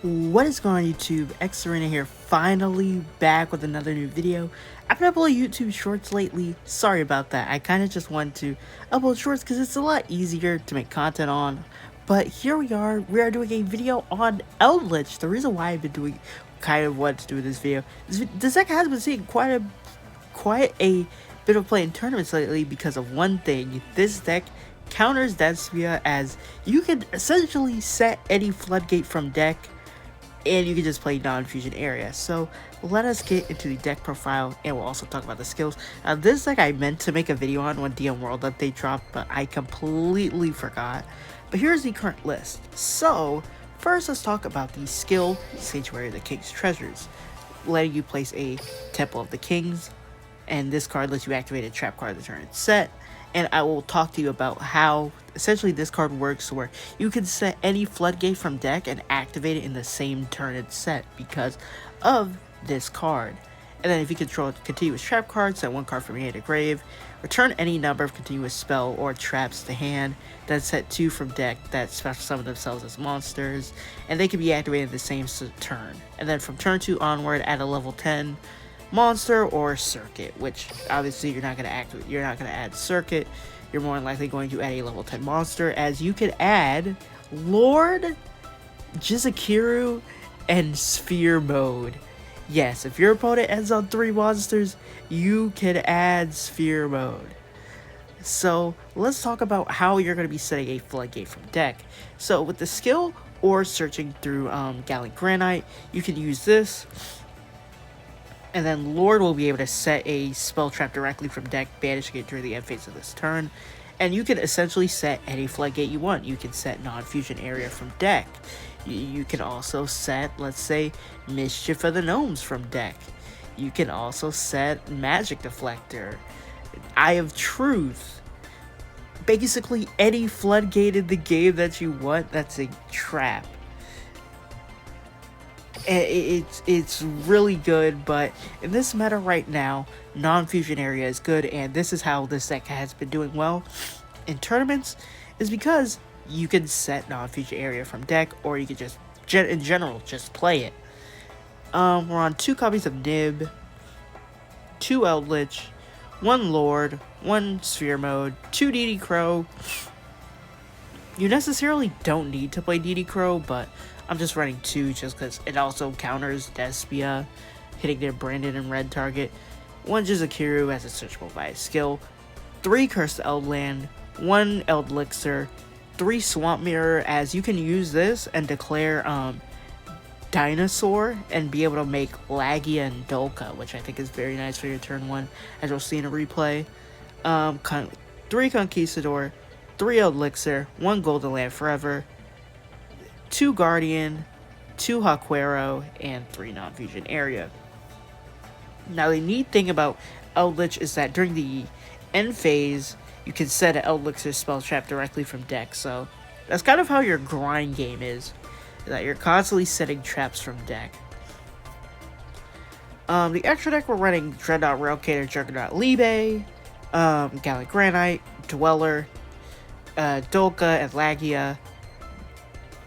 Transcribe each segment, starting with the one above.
What is going on YouTube? xSerena here, finally back with another new video. I've been uploading YouTube shorts lately. Sorry about that. I kind of just wanted to upload shorts because it's a lot easier to make content on. But here we are doing a video on Eldlich. The reason why I've been doing kind of wanted to do this video is this deck has been seeing quite a bit of play in tournaments lately because of one thing. This deck counters Despia, as you can essentially set any Floodgate from deck and you can just play non-fusion area. So let us get into the deck profile, and we'll also talk about the skills. This deck I meant to make a video on when DM World Update dropped, but I completely forgot. But here's the current list. So first, let's talk about the skill Sanctuary of the King's Treasures, letting you place a Temple of the Kings, and this card lets you activate a trap card of the turn it's set. And I will talk to you about how essentially this card works, where you can set any Floodgate from deck and activate it in the same turn it's set because of this card. And then if you control a continuous trap card, set one card from your hand to grave, return any number of continuous spell or traps to hand, then set two from deck that special summon themselves as monsters, and they can be activated in the same turn. And then from turn 2 onward, add a level 10 monster or circuit, which obviously you're not going to add circuit. You're more than likely going to add a level 10 monster, as you can add Lord, Jizakiru, and Sphere Mode. Yes, if your opponent ends on 3 monsters, you can add Sphere Mode. So let's talk about how you're going to be setting a Floodgate from deck. So with the skill or searching through Gallant Granite, you can use this. And then Lord will be able to set a spell trap directly from deck, banishing it during the end phase of this turn. And you can essentially set any Floodgate you want. You can set non-fusion area from deck. You can also set, let's say, Mischief of the Gnomes from deck. You can also set Magic Deflector, Eye of Truth. Basically any Floodgate in the game that you want that's a trap. It's really good, but in this meta right now, non-fusion area is good, and this is how this deck has been doing well in tournaments, is because you can set non-fusion area from deck, or you can just in general just play it. We're on 2 copies of Nib, 2 Eldlich, 1 Lord, 1 Sphere Mode, 2 DD Crow. You necessarily don't need to play DD Crow, but I'm just running 2 just because it also counters Despia, hitting their branded and red target. 1 Jizakiru as a searchable by a skill, 3 Cursed Eldland, 1 Eldlich, 3 Swamp Mirror, as you can use this and declare Dinosaur and be able to make Lagia and Dolka, which I think is very nice for your turn 1, as you'll see in a replay. 3 Conquistador, 3 Eldlich, 1 Golden Land Forever, 2 Guardian, 2 Haquero, and 3 non-fusion area. Now the neat thing about Eldlich is that during the end phase, you can set an Eldlich spell trap directly from deck, so that's kind of how your grind game is that you're constantly setting traps from deck. The extra deck, we're running Dreadnought Railcator, Juggernaut Libe, Gallant Granite, Dweller, Dolka, and Lagia,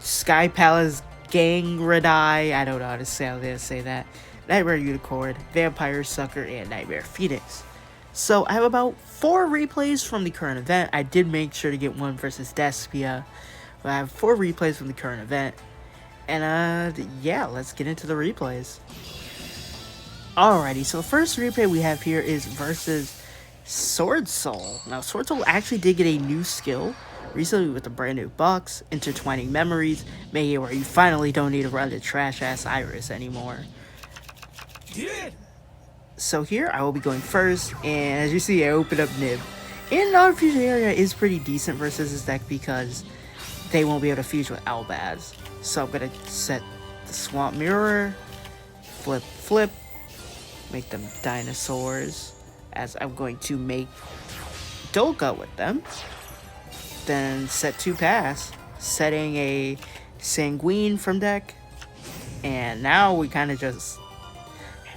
Sky Palace Gangradai, I don't know how to say that, Nightmare Unicorn, Vampire Sucker, and Nightmare Phoenix. So I have about 4 replays from the current event. I did make sure to get 1 versus Despia, but I have 4 replays from the current event. And yeah, let's get into the replays. Alrighty, so the first replay we have here is versus Sword Soul. Now Sword Soul actually did get a new skill recently with a brand new box, Intertwining Memories, making it where you finally don't need to run the trash ass Iris anymore. So here I will be going first, and as you see, I open up Nib. In non-fusion area is pretty decent versus this deck because they won't be able to fuse with Albaz. So I'm gonna set the Swamp Mirror, flip, make them dinosaurs, as I'm going to make Dolka with them. Then set 2 pass, setting a Sanguine from deck, and now we kind of just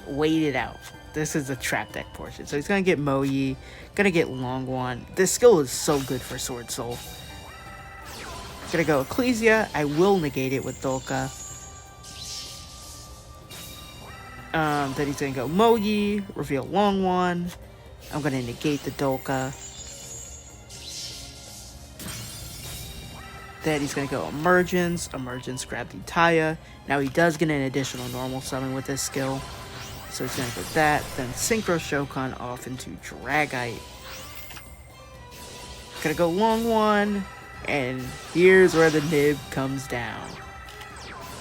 wait it out. This is the trap deck portion, so he's gonna get Moyi, gonna get Longwan. This skill is so good for Sword Soul. Gonna go Ecclesia. I will negate it with Dolka. Then he's gonna go Mogi, reveal Longwan. I'm gonna negate the Dolka. Then he's gonna go Emergence, grab the Taya. Now he does get an additional normal summon with this skill. So he's gonna go that, then Synchro Shokan off into Dragite. Gonna go Longwan, and here's where the nib comes down.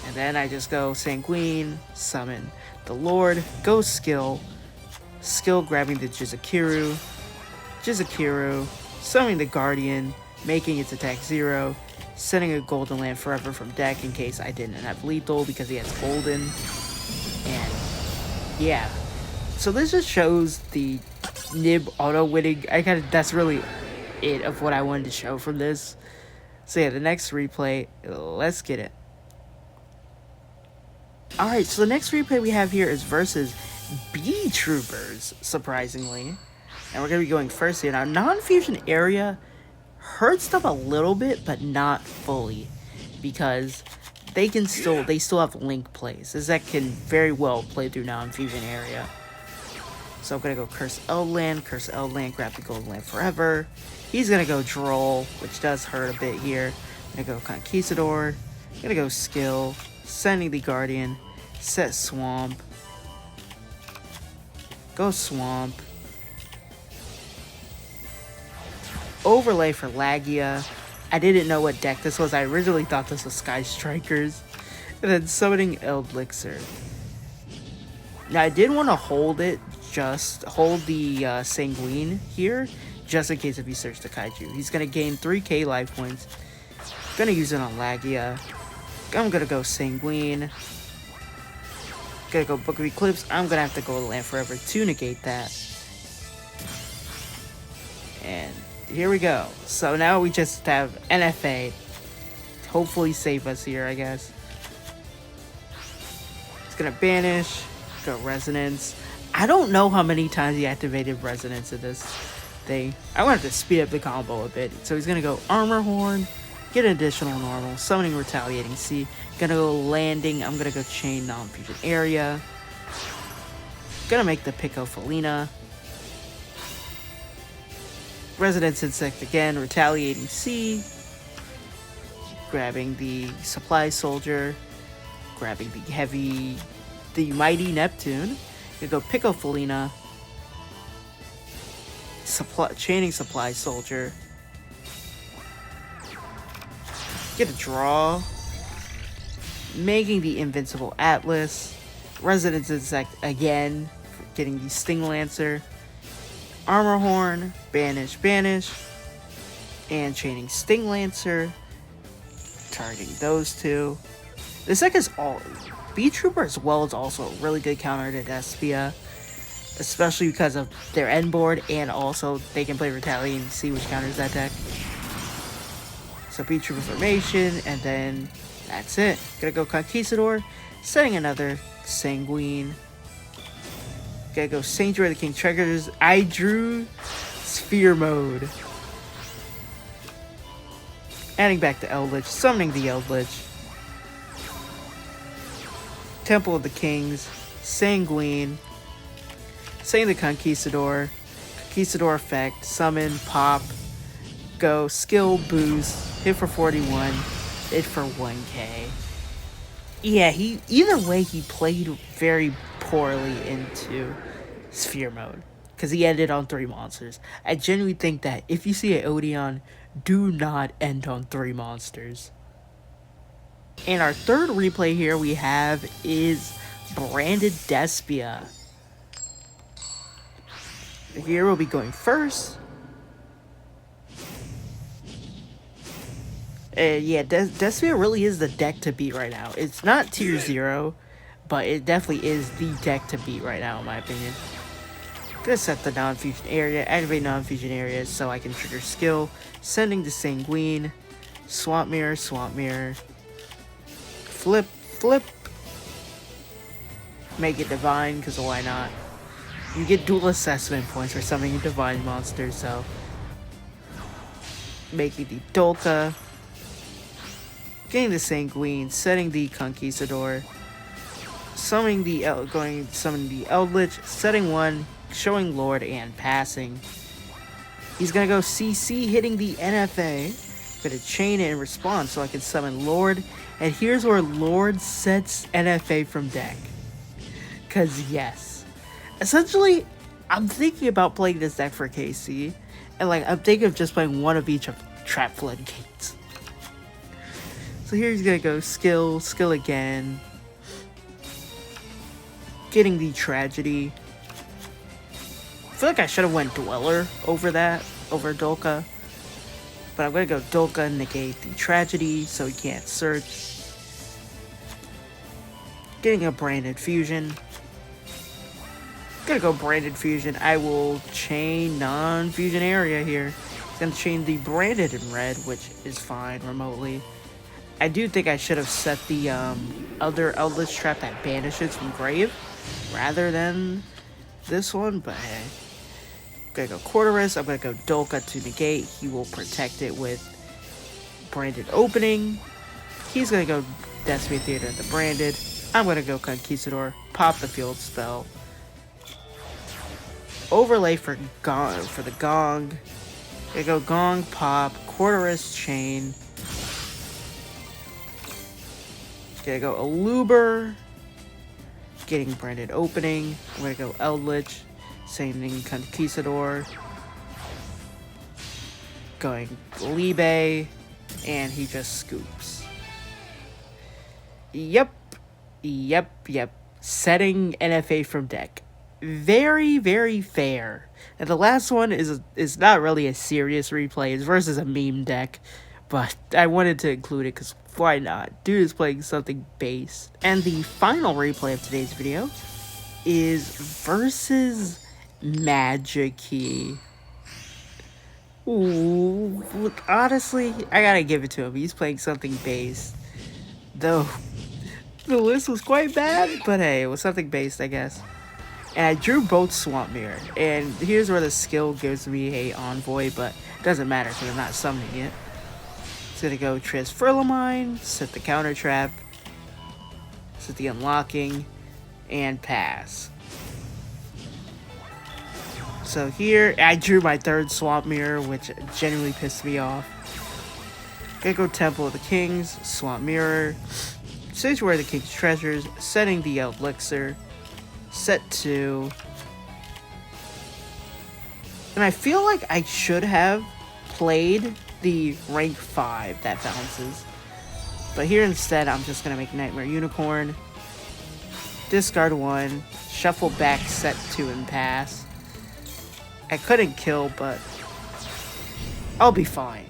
And then I just go Sanguine, summon the Lord, go skill grabbing the Jizukiru, summoning the Guardian, making its attack 0, sending a Golden Land Forever from deck in case I didn't have lethal because he has Golden. And yeah, so this just shows the nib auto winning. That's really it of what I wanted to show from this. So yeah, the next replay, let's get it. Alright, so the next replay we have here is versus B Troopers, surprisingly. And we're going to be going first here. Now, non-fusion area hurts them a little bit, but not fully. Because they still have link plays. This deck can very well play through non-fusion area. So I'm going to go Curse Eldland, grab the Golden Land Forever. He's going to go Droll, which does hurt a bit here. I'm going to go Conquistador. I'm going to go Skill, sending the Guardian, set Swamp. Go Swamp. Overlay for Lagia. I didn't know what deck this was. I originally thought this was Sky Strikers. And then summoning Eldlich. Now I did want to hold the Sanguine here, just in case if he searched the Kaiju. He's going to gain 3k life points. Going to use it on Lagia. I'm going to go Sanguine. Going to go Book of Eclipse. I'm going to have to go Land Forever to negate that. And here we go. So now we just have NFA. Hopefully save us here, I guess. It's going to banish. Go Resonance. I don't know how many times he activated Resonance in this thing. I'm going to have to speed up the combo a bit. So he's going to go Armor Horn. Get an additional normal. Summoning Retaliating Sea. Gonna go Landing. I'm gonna go Chain Non-Fusion Area. Gonna make the Pico Felina. Residence Insect again. Retaliating Sea. Grabbing the Supply Soldier. Grabbing the Mighty Neptune. Gonna go Pico Felina. Chaining Supply Soldier. Get a draw. Making the Invincible Atlas. Residence Insect again. Getting the Sting Lancer. Armor Horn. Banish. And chaining Sting Lancer. Targeting those two. This deck is all... B Trooper as well is also a really good counter to Despia. Especially because of their end board. And also they can play Retaliating Sea, which counters that deck. So B Trooper formation, and then that's it. Gonna go Conquistador, setting another Sanguine. Gonna go Sanctuary of the King Triggers. I drew Sphere Mode. Adding back the Eldlich, summoning the Eldlich. Temple of the Kings, Sanguine. Setting the Conquistador. Conquistador effect, summon, pop. Go, skill, boost. Hit for 41, hit for 1k. Yeah, either way, he played very poorly into Sphere Mode. Because he ended on 3 monsters. I genuinely think that if you see an Odeon, do not end on 3 monsters. And our third replay here we have is Branded Despia. Here we'll be going first. Yeah, Despia really is the deck to beat right now. It's not tier 0, but it definitely is the deck to beat right now, in my opinion. Gonna set the non-fusion area, activate non-fusion areas so I can trigger skill. Sending to Sanguine. Swamp Mirror. Flip. Make it Divine, because why not? You get dual assessment points for summoning a Divine monster, so... Making the Dolka. Getting the Sanguine, setting the Conquistador, summoning the Eldlich, setting 1, showing Lord, and passing. He's gonna go CC, hitting the NFA. Gonna chain it in response so I can summon Lord. And here's where Lord sets NFA from deck. Cause yes. Essentially, I'm thinking about playing this deck for KC. And like, I'm thinking of just playing one of each of Trap Floodgates. So here he's gonna go skill again. Getting the Tragedy. I feel like I should have went Dweller over Dolka. But I'm gonna go Dolka, negate the Tragedy so he can't search. Getting a Branded Fusion. Gonna go Branded Fusion. I will chain non-fusion area here. Gonna chain the Branded in red, which is fine remotely. I do think I should have set the other Eldlich trap that banishes from grave rather than this one, but hey. I'm gonna go Quarterus. I'm gonna go Dolka to negate. He will protect it with Branded Opening. He's gonna go Decimate Theater at the Branded. I'm gonna go Conquistador, pop the field spell. Overlay for the Gong. Gonna go Gong, pop, Quarterus, chain. Gonna go Aluber. Getting Branded Opening. I'm gonna go Eldlich. Same thing, Conquistador. Going Libe. And he just scoops. Yep. Setting NFA from deck. Very, very fair. And the last one is not really a serious replay. It's versus a meme deck. But I wanted to include it because why not? Dude is playing something base. And the final replay of today's video is versus Magic-Key. Ooh, honestly, I gotta give it to him. He's playing something base. Though the list was quite bad, but hey, it was something based, I guess. And I drew both Swamp Mirror. And here's where the skill gives me a Envoy, but it doesn't matter because I'm not summoning it. It's gonna go Transferlamine, set the counter trap, set the unlocking, and pass. So here, I drew my third Swamp Mirror, which genuinely pissed me off. Gonna go Temple of the Kings, Swamp Mirror, Sanctuary of the King's Treasures, setting the Elixir, set 2. And I feel like I should have played the rank 5 that bounces. But here instead, I'm just gonna make Nightmare Unicorn, discard 1, shuffle back, set 2, and pass. I couldn't kill, but I'll be fine.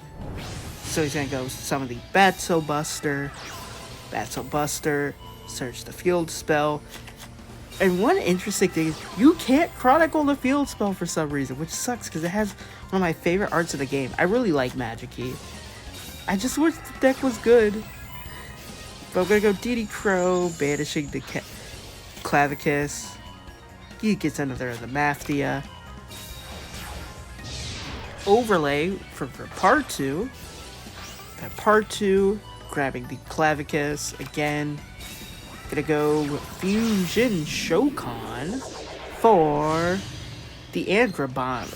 So he's gonna go summon the Batso Buster, search the field spell. And one interesting thing is you can't chronicle the field spell for some reason, which sucks because it has one of my favorite arts of the game. I really like Magic-Key. I just wish the deck was good. But I'm gonna go DD Crow, banishing the Clavicus. He gets another of the Mafia. Overlay for part 2. Part 2, grabbing the Clavicus again. Gonna go Fusion Shokan for the Anrabime.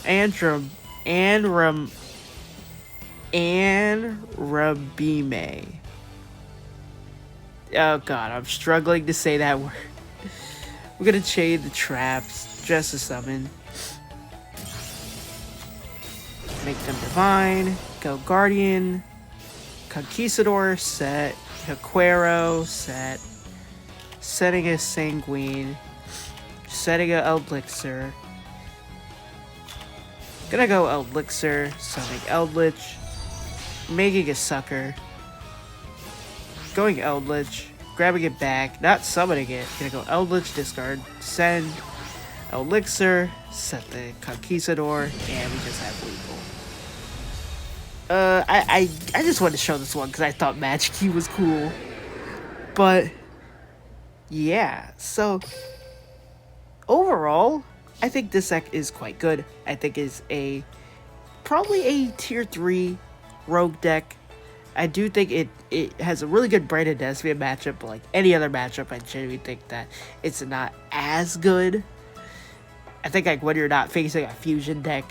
Oh god, I'm struggling to say that word. We're gonna chain the traps just to summon. Make them divine. Go Guardian. Conquistador set. Haquero set. Setting a Sanguine. Setting a Elixir. Gonna go Elixir. Summoning Eldlich. Making a Sucker. Going Eldlich. Grabbing it back. Not summoning it. Gonna go Eldlich, discard, send. Elixir. Set the Conquistador. And we just have lethal. I just wanted to show this one because I thought Magic-Key was cool. But yeah, so overall, I think this deck is quite good. I think it's probably a tier 3 rogue deck. I do think it has a really good Branded Despia matchup, but like any other matchup, I genuinely think that it's not as good. I think like when you're not facing a fusion deck,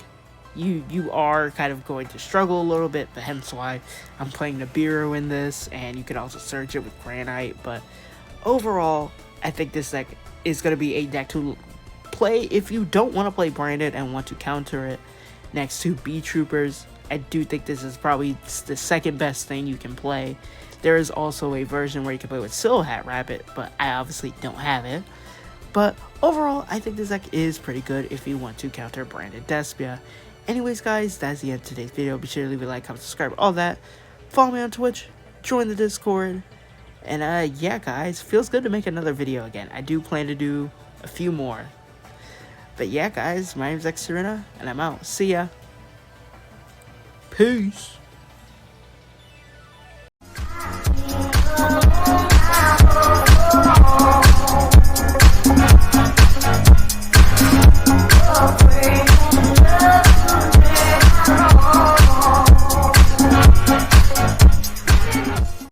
you are kind of going to struggle a little bit, but hence why I'm playing Nibiru in this, and you can also search it with Granite. But overall, I think this deck is going to be a deck to play if you don't want to play Branded and want to counter it next to B Troopers. I do think this is probably the second best thing you can play. There is also a version where you can play with Silhat Rabbit, but I obviously don't have it. But overall, I think this deck is pretty good if you want to counter Branded Despia. Anyways, guys, that's the end of today's video. Be sure to leave a like, comment, subscribe, all that. Follow me on Twitch, join the Discord, and yeah, guys, feels good to make another video again. I do plan to do a few more. But yeah, guys, my name's xSerena, and I'm out. See ya. Peace.